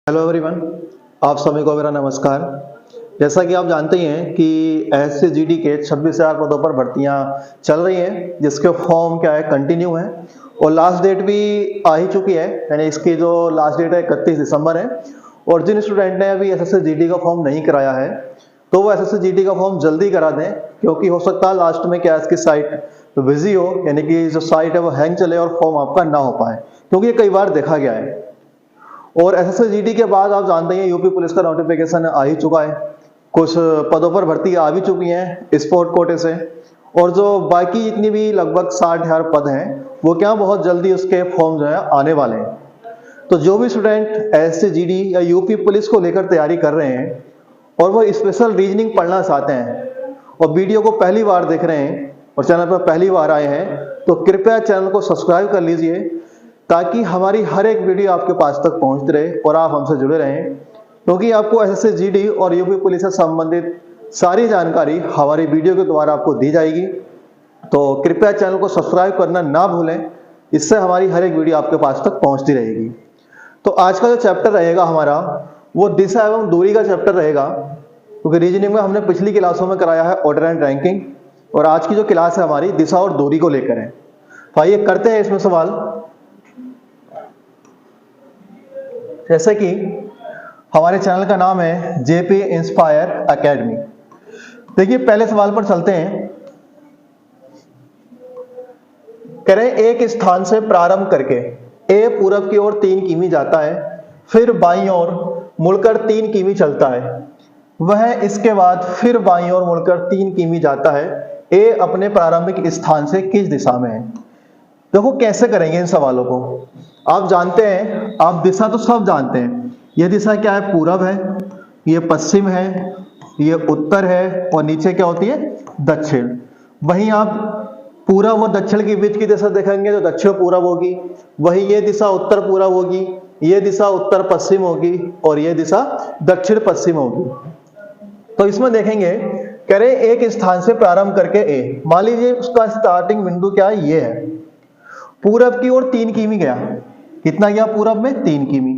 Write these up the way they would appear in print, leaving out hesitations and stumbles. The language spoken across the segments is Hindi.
हेलो एवरीवन, आप सभी को मेरा नमस्कार। जैसा कि आप जानते ही हैं कि एसएसजीडी के 26,000 पदों पर भर्तियां चल रही हैं, जिसके फॉर्म क्या है कंटिन्यू है और लास्ट डेट भी आ ही चुकी है। यानी इसकी जो लास्ट डेट है 31 दिसंबर है। और जिन स्टूडेंट ने अभी एसएसजीडी का फॉर्म नहीं कराया है तो वो एसएसजीडी का फॉर्म जल्दी करा दें, क्योंकि हो सकता है लास्ट में क्या इसकी साइट बिजी हो, यानी कि जो साइट है वो हैंग चले और फॉर्म आपका ना हो पाए, क्योंकि ये कई बार देखा गया है। और एसएसजीडी के बाद आप जानते हैं यूपी पुलिस का नोटिफिकेशन आ ही चुका है, कुछ पदों पर भर्ती आ भी चुकी हैं स्पोर्ट कोटे से, और जो बाकी जितनी भी लगभग 60,000 पद हैं वो क्या बहुत जल्दी उसके फॉर्म जो है आने वाले हैं। तो जो भी स्टूडेंट एसएसजीडी या यूपी पुलिस को लेकर तैयारी कर रहे हैं और वो स्पेशल रीजनिंग पढ़ना चाहते हैं और वीडियो को पहली बार देख रहे हैं और चैनल पर पहली बार आए हैं, तो कृपया चैनल को सब्सक्राइब कर लीजिए, ताकि हमारी हर एक वीडियो आपके पास तक पहुंचती रहे और आप हमसे जुड़े रहें, क्योंकि आपको एसएसजीडी और यूपी पुलिस से संबंधित सारी जानकारी हमारी वीडियो के द्वारा आपको दी जाएगी। तो कृपया चैनल को सब्सक्राइब करना ना भूलें, इससे हमारी हर एक वीडियो आपके पास तक पहुंचती रहेगी। तो आज का जो चैप्टर रहेगा हमारा वो दिशा एवं दूरी का चैप्टर रहेगा, क्योंकि रीजनिंग में हमने पिछली क्लासों में कराया है ऑर्डर एंड रैंकिंग, और आज की जो क्लास है हमारी दिशा और दूरी को लेकर है। तो आइए करते हैं इसमें सवाल। जैसे कि हमारे चैनल का नाम है जेपी इंस्पायर एकेडमी। देखिए पहले सवाल पर चलते हैं। करें एक स्थान से प्रारंभ करके ए पूरब की ओर 3 किमी जाता है, फिर बाईं ओर मुड़कर 3 किमी चलता है, वह इसके बाद फिर बाईं ओर मुड़कर 3 किमी जाता है। ए अपने प्रारंभिक स्थान से किस दिशा में है? देखो कैसे करेंगे इन सवालों को। आप जानते हैं, आप दिशा तो सब जानते हैं। यह दिशा क्या है? पूरब है, ये पश्चिम है, ये उत्तर है, और नीचे क्या होती है? दक्षिण। वहीं आप पूरब और दक्षिण के बीच की दिशा देखेंगे तो दक्षिण पूरब होगी, वहीं ये दिशा उत्तर पूरब होगी, ये दिशा उत्तर पश्चिम होगी, और ये दिशा दक्षिण पश्चिम होगी। तो इसमें देखेंगे, कह रहे एक स्थान से प्रारंभ करके ए, मान लीजिए उसका स्टार्टिंग बिंदु क्या है? ये है, पूरब की ओर 3 किमी गया। कितना गया पूरब में? 3 किमी।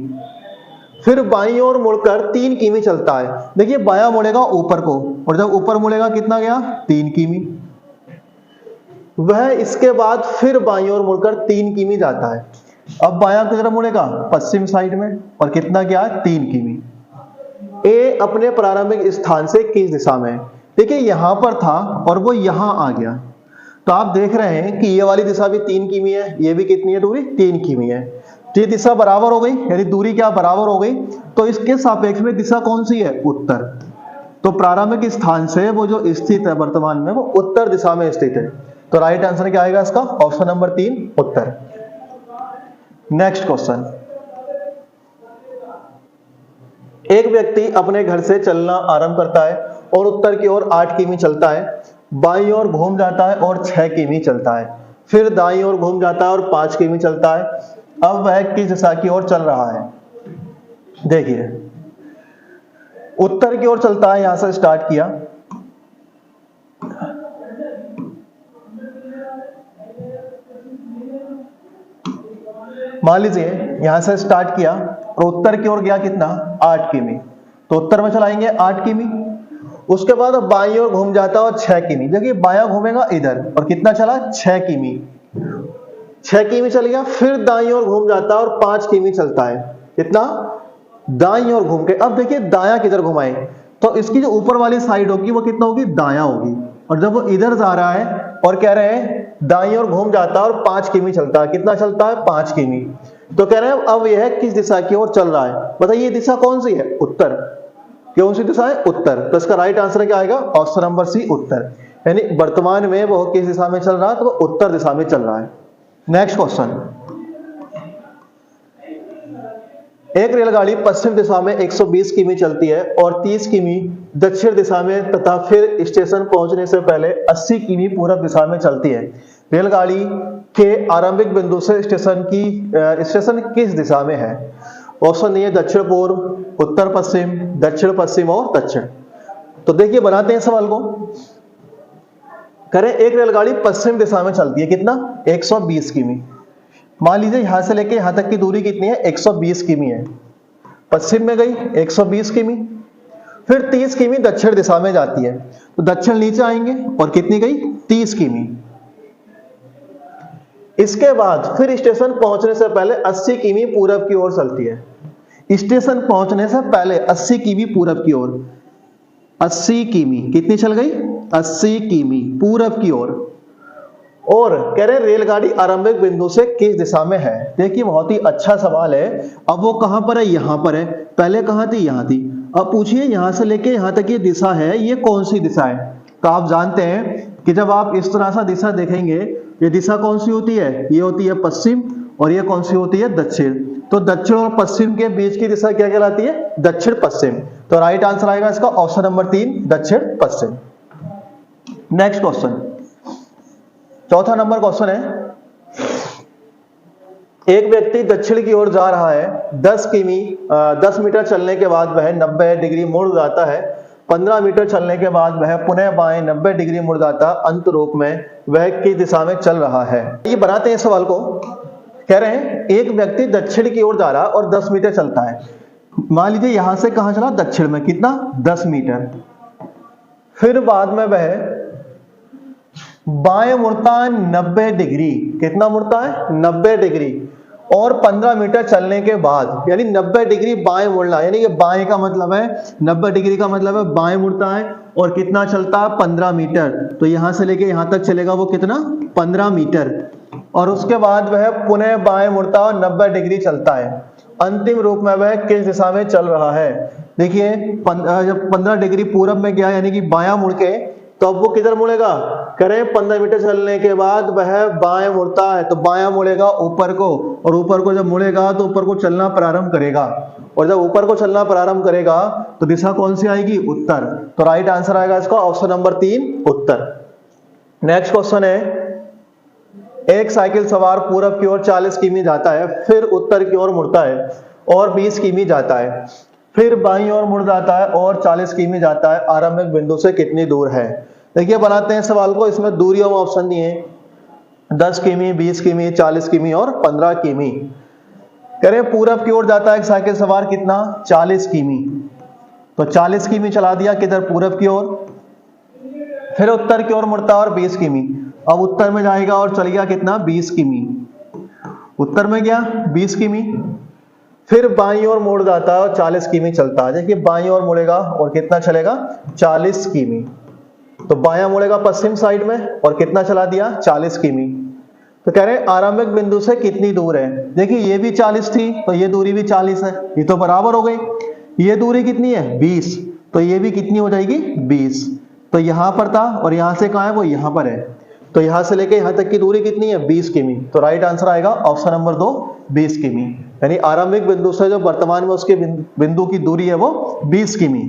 फिर बाईं ओर मुड़कर 3 किमी चलता है। देखिए बायां मुड़ेगा ऊपर को, और जब ऊपर मुड़ेगा कितना गया? 3 किमी। वह इसके बाद फिर बाईं ओर मुड़कर 3 किमी जाता है। अब बायां की तरफ मुड़ेगा पश्चिम साइड में, और कितना गया? 3 किमी। ए अपने प्रारंभिक स्थान से किस दिशा में है? देखिए यहां पर था और वो यहां आ गया, तो आप देख रहे हैं कि ये वाली दिशा भी 3 किमी है, ये भी कितनी है दूरी? 3 किमी है। तो ये दिशा बराबर हो गई, यानी दूरी क्या बराबर हो गई। तो इसके सापेक्ष में दिशा कौन सी है? उत्तर। तो प्रारंभिक स्थान से वो जो स्थित है वर्तमान में, वो उत्तर दिशा में स्थित है। तो राइट आंसर क्या आएगा इसका? ऑप्शन नंबर 3 उत्तर। Next question. एक व्यक्ति अपने घर से चलना आरंभ करता है और उत्तर की ओर 8 किमी चलता है, बाईं ओर घूम जाता है और 6 किमी चलता है, फिर दाईं ओर घूम जाता है और 5 किमी चलता है। अब वह किस दिशा की ओर चल रहा है? देखिए उत्तर की ओर चलता है, यहां से स्टार्ट किया, मान लीजिए यहां से स्टार्ट किया और उत्तर की ओर गया कितना? 8 किमी। तो उत्तर में चलाएंगे 8 किमी। उसके बाद बाईं ओर घूम जाता है और 6 किमी। देखिए बायां घूमेगा इधर, और कितना चला? 6 किमी। 6 किमी चल गया, फिर दाईं ओर घूम जाता है और 5 किमी चलता है। कितना? दाईं ओर घूम के। अब देखिए दायां किधर घुमाए, तो इसकी जो ऊपर वाली साइड होगी वो कितना होगी? दायां होगी। और जब वो इधर जा रहा है और कह रहे हैं दाईं ओर घूम जाता है और 5 किमी चलता है, कितना चलता है? 5 किमी। तो कह रहे हैं अब यह किस दिशा की ओर चल रहा है? बताइए ये दिशा कौन सी है? उत्तर। कौन सी दिशा है? उत्तर। तो इसका राइट आंसर क्या आएगा? ऑप्शन नंबर सी उत्तर। यानी वर्तमान में वो किस दिशा में चल रहा है? तो वो उत्तर दिशा में चल रहा है। Next question. एक रेलगाड़ी पश्चिम दिशा में 120 किमी चलती है और 30 किमी दक्षिण दिशा में, तथा फिर स्टेशन पहुंचने से पहले 80 किमी पूरब दिशा में चलती है। रेलगाड़ी के आरंभिक बिंदु से स्टेशन किस दिशा में है? ऑप्शन नहीं है दक्षिण पूर्व, उत्तर पश्चिम, दक्षिण पश्चिम और दक्षिण। तो देखिए बनाते हैं सवाल को। करें एक रेलगाड़ी पश्चिम दिशा में चलती है, कितना? 120 किमी। मान लीजिए यहां से लेके यहां तक की दूरी कितनी है? 120 किमी है। पश्चिम में गई 120 किमी, फिर 30 किमी दक्षिण दिशा में जाती है, तो दक्षिण नीचे आएंगे और कितनी गई 30 किमी। इसके बाद फिर स्टेशन पहुंचने से पहले 80 किमी पूरब की ओर चलती है। स्टेशन पहुंचने से पहले 80 किमी पूरब की ओर, 80 किमी कितनी चल गई 80 किमी पूरब की ओर। और कह रहे रेलगाड़ी आरंभिक बिंदु से किस दिशा में है। देखिए बहुत ही अच्छा सवाल है। अब वो कहां पर है, यहां पर है, पहले कहां थी, यहां थी। अब पूछिए यहां से लेके यहां तक ये दिशा है, ये कौन सी दिशा है। तो आप जानते हैं कि जब आप इस तरह सा दिशा देखेंगे, ये दिशा कौन सी होती है, ये होती है पश्चिम, और ये कौन सी होती है दक्षिण। तो दक्षिण और पश्चिम के बीच की दिशा क्या कहलाती है, दक्षिण पश्चिम। तो राइट आंसर आएगा इसका ऑप्शन नंबर 3 दक्षिण पश्चिम। नेक्स्ट क्वेश्चन, चौथा नंबर क्वेश्चन है, एक व्यक्ति दक्षिण की ओर जा रहा है, 10 मीटर चलने के बाद वह 90 डिग्री मुड़ जाता है। 15 मीटर चलने के बाद वह पुनः बाएं 90 डिग्री मुड़ जाता, अंत रूप में वह किस दिशा में चल रहा है। ये बनाते हैं सवाल को। कह रहे हैं एक व्यक्ति दक्षिण की ओर जा रहा और 10 मीटर चलता है। मान लीजिए यहां से कहां चला, दक्षिण में, कितना 10 मीटर। फिर बाद में वह बाएं मुड़ता है 90 डिग्री, कितना मुड़ता है 90 डिग्री, और 15 मीटर चलने के बाद, यानी 90 डिग्री बाएं मुड़ना, यानी कि बाएं का मतलब है 90 डिग्री का मतलब है बाएं मुड़ता है, और कितना चलता है 15 मीटर। तो यहां से लेके यहां तक चलेगा वो कितना 15 मीटर, और उसके बाद वह पुनः बाएं मुड़ता है और 90 डिग्री चलता है। अंतिम रूप में वह किस दिशा में चल रहा है। देखिए जब 15 डिग्री पूरब में गया यानी कि बायां मुड़ के, तो अब वो किधर मुड़ेगा, करें 15 मीटर चलने के बाद वह बाएं मुड़ता है, तो बायां मुड़ेगा ऊपर को, और ऊपर को जब मुड़ेगा तो ऊपर को चलना प्रारंभ करेगा, और जब ऊपर को चलना प्रारंभ करेगा तो दिशा कौन सी आएगी, उत्तर। तो राइट आंसर आएगा इसका ऑप्शन नंबर 3 उत्तर। नेक्स्ट क्वेश्चन है, एक साइकिल सवार पूरब की ओर 40 किमी जाता है, फिर उत्तर की ओर मुड़ता है और 20 किमी जाता है, फिर बाईं ओर मुड़ जाता है और 40 किमी जाता है, आरंभिक बिंदु से कितनी दूर है। देखिए बनाते हैं सवाल को। इसमें दूरियों में ऑप्शन दिए 10 किमी, 20 किमी, 40 किमी और 15 किमी। करें पूरब की ओर जाता है एक साइकिल सवार, कितना 40 किमी, तो 40 किमी चला दिया किधर, पूरब की ओर। फिर उत्तर की ओर मुड़ता है और 20 किमी, अब उत्तर में जाएगा और चल गया कितना 20 किमी, उत्तर में गया 20 किमी। फिर बाईं ओर मुड़ जाता है और 40 किमी चलता है। देखिए बाईं ओर मुड़ेगा और कितना चलेगा 40 किमी, तो बायां मुड़ेगा पश्चिम साइड में और कितना चला दिया 40 किमी। तो कह रहे हैं आरंभिक बिंदु से कितनी दूर है। देखिए ये भी 40 थी तो ये दूरी भी 40 है, ये तो बराबर हो गई। ये दूरी कितनी है 20, तो ये भी कितनी हो जाएगी 20। तो यहां पर था और यहां से कहां है, वो यहां पर है, तो यहां से लेके यहां तक की दूरी कितनी है 20 किमी। तो राइट आंसर आएगा ऑप्शन नंबर 2 20 किमी, यानी आरंभिक बिंदु से जो वर्तमान में उसके बिंदु की दूरी है वो 20 किमी।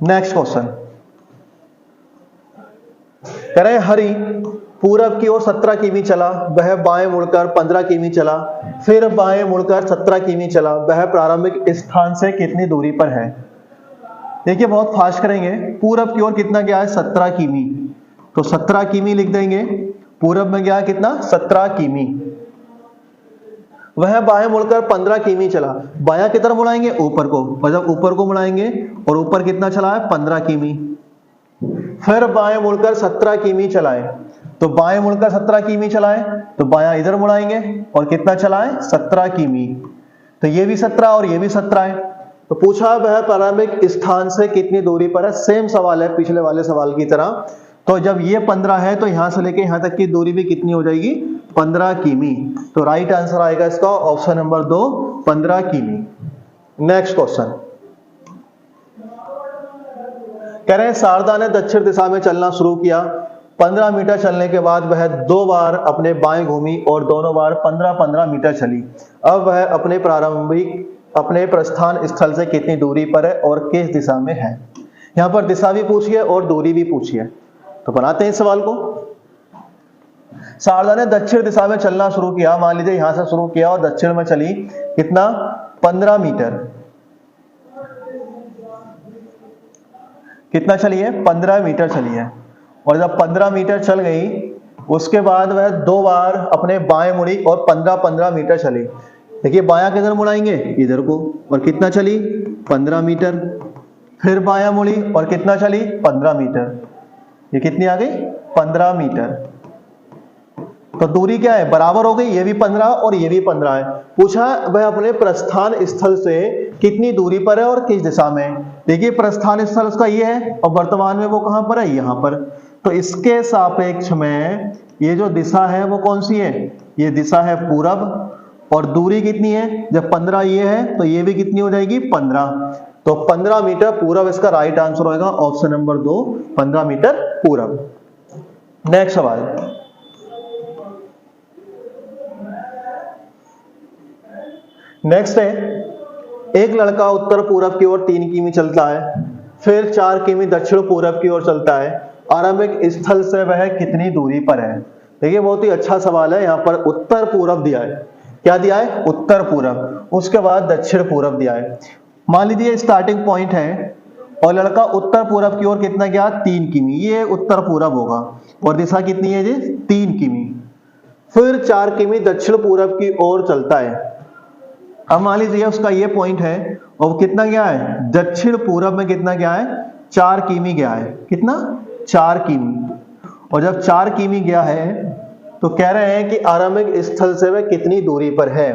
नेक्स्ट क्वेश्चन, कह रहे हैं हरि पूरब की ओर 17 किमी चला, वह बाएं मुड़कर 15 किमी चला, फिर बाएं मुड़कर 17 किमी चला, वह प्रारंभिक स्थान से कितनी दूरी पर है। देखिए बहुत फास्ट करेंगे। पूरब की ओर कितना गया है 17 किमी, तो 17 किमी लिख देंगे। पूरब में गया कितना 17 किमी, वह बाएं मुड़कर 15 किमी चला, बायां किधर मुड़ाएंगे ऊपर को, मतलब ऊपर को मुड़ाएंगे और ऊपर कितना चला है 15 किमी। फिर बाएं मुड़कर 17 किमी चलाए, तो बाएं मुड़कर 17 किमी चलाए तो बायां इधर मुड़ाएंगे और कितना चलाए 17 किमी, तो ये भी 17 और ये भी 17 है। तो पूछा वह प्रारंभिक स्थान से कितनी दूरी पर है। सेम सवाल है पिछले वाले सवाल की तरह। तो जब ये 15 है तो यहां से लेके यहां तक की दूरी भी कितनी हो जाएगी 15 किमी। तो राइट आंसर आएगा इसका ऑप्शन नंबर 2 15 किमी। नेक्स्ट क्वेश्चन, कह रहे हैं शारदा ने दक्षिण दिशा में चलना शुरू किया। 15 मीटर चलने के बाद वह 2 बार अपने बाएं घूमी और दोनों बार 15-15 मीटर चली। अब वह अपने प्रस्थान स्थल से कितनी दूरी पर है और किस दिशा में है। यहां पर दिशा भी पूछी है और दूरी भी पूछी है। तो बनाते हैं इस सवाल को। शारदा ने दक्षिण दिशा में चलना शुरू किया। मान लीजिए यहां से शुरू किया और दक्षिण में चली, कितना 15 मीटर, कितना चली है 15 मीटर चली है। और जब 15 मीटर चल गई उसके बाद वह 2 बार अपने बाएं मुड़ी और 15-15 मीटर चली। देखिए बायां किधर मुड़ाएंगे, इधर को, और कितना चली 15 मीटर। फिर बायां मुड़ी और कितना चली 15 मीटर। ये कितनी आ गई 15 मीटर। तो दूरी क्या है, बराबर हो गई, ये भी 15 और ये भी 15 है। पूछा वह अपने प्रस्थान स्थल से कितनी दूरी पर है और किस दिशा में। देखिए प्रस्थान स्थल उसका ये है और वर्तमान में वो कहां पर है, यहां पर। तो इसके सापेक्ष में ये जो दिशा है वो कौन सी है, ये दिशा है पूरब। और दूरी कितनी है, जब 15 ये है तो ये भी कितनी हो जाएगी 15। तो 15 मीटर पूरब इसका राइट आंसर होगा, ऑप्शन नंबर 2 15 मीटर पूरब। नेक्स्ट सवाल, नेक्स्ट है, एक लड़का उत्तर पूरब की ओर 3 किमी चलता है, फिर 4 किमी दक्षिण पूरब की ओर चलता है, आरंभिक स्थल से वह कितनी दूरी पर है। देखिए बहुत ही अच्छा सवाल है। यहाँ पर उत्तर पूरब दिया है, क्या दिया है, उत्तर पूरब, उसके बाद दक्षिण पूरब दिया है। मान लीजिए स्टार्टिंग पॉइंट है और लड़का उत्तर पूरब की ओर कितना गया 3 किमी, ये उत्तर पूरब होगा, और दिशा कितनी है जी 3 किमी। फिर 4 किमी दक्षिण पूरब की ओर चलता है। अब मान लीजिए उसका ये पॉइंट है और कितना गया है, दक्षिण पूरब में कितना गया है 4 किमी गया है, कितना 4 किमी। और जब 4 किमी गया है तो कह रहे हैं कि आरंभिक स्थल से वह कितनी दूरी पर है,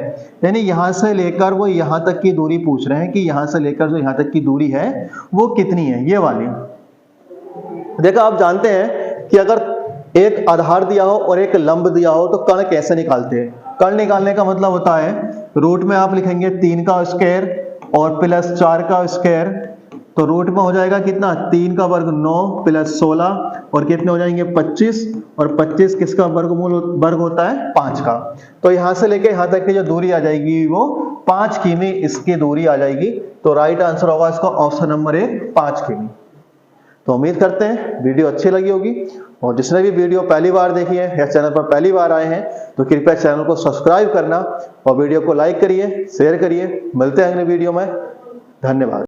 यानी यहां से लेकर वो यहां तक की दूरी पूछ रहे हैं कि यहां से लेकर जो यहां तक की दूरी है वो कितनी है, ये वाली। देखो आप जानते हैं कि अगर एक आधार दिया हो और एक लंब दिया हो तो कर्ण कैसे निकालते हैं। कर्ण निकालने का मतलब होता है रूट में आप लिखेंगे 3 का स्क्वायर और प्लस 4 का स्क्वायर, तो रूट में हो जाएगा कितना 3 का वर्ग 9 प्लस 16 और कितने हो जाएंगे 25, और 25 किसका वर्ग होता है 5 का। तो यहां से लेके यहां तक की जो दूरी आ जाएगी वो 5 किमी इसकी दूरी आ जाएगी। तो राइट आंसर होगा इसका ऑप्शन नंबर 1 5 किमी। तो उम्मीद करते हैं वीडियो अच्छी लगी होगी, और जिसने भी वीडियो पहली बार देखी है या चैनल पर पहली बार आए हैं तो कृपया चैनल को सब्सक्राइब करना और वीडियो को लाइक करिए, शेयर करिए। मिलते हैं अगले वीडियो में, धन्यवाद।